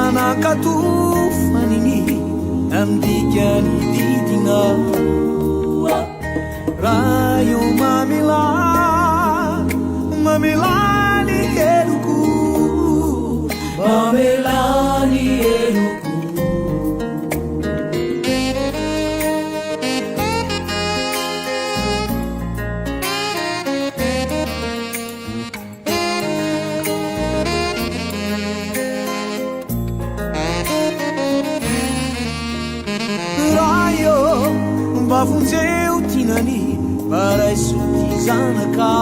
manakatufaniny andikany didina raha io mamelany heroko mamelany heroko Bafunzeu tinani para isutizanaka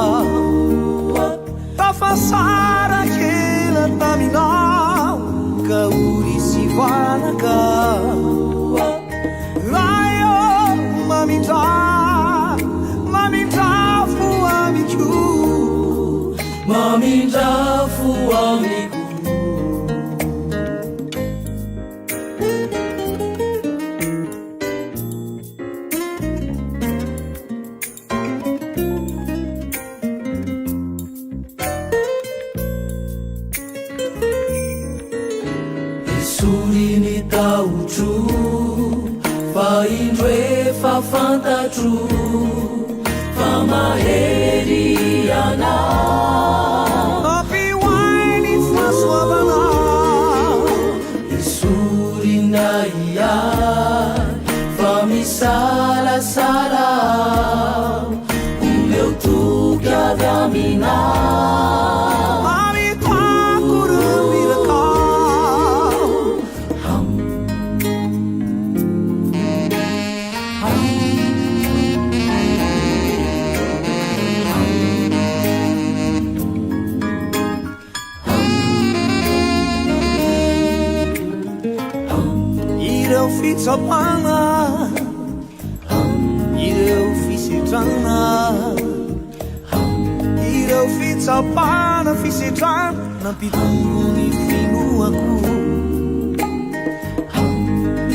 tafasara kela taminao kauri sivanaka rayo mamindrafu amiku mamindrafu amiku Surini tautru fa indre fa fantatru fa maheri ana api waini fasuabana Surina ia fa misala sala o meu tuque avamina Ireu fitsapana ireu fisitrana ireu fitsapana fisitrana nampitongony finoako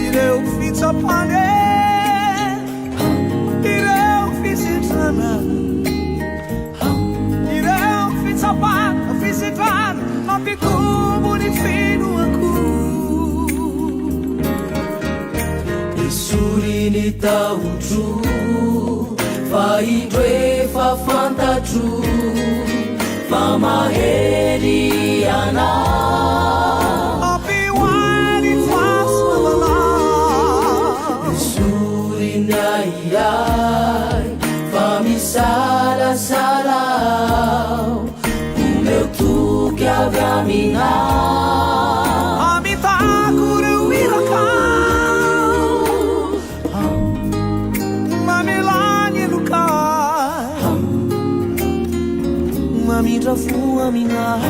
ireu fitsapana ireu fisitrana ireu fitsapana fisitrana nampitongony finoako Surini tautru fa indre fa fantatru fa maheri ana api waini fasuabana Surina iai fa misala sala o meu tuque avamina amitakuru iraka mamindrafu aminah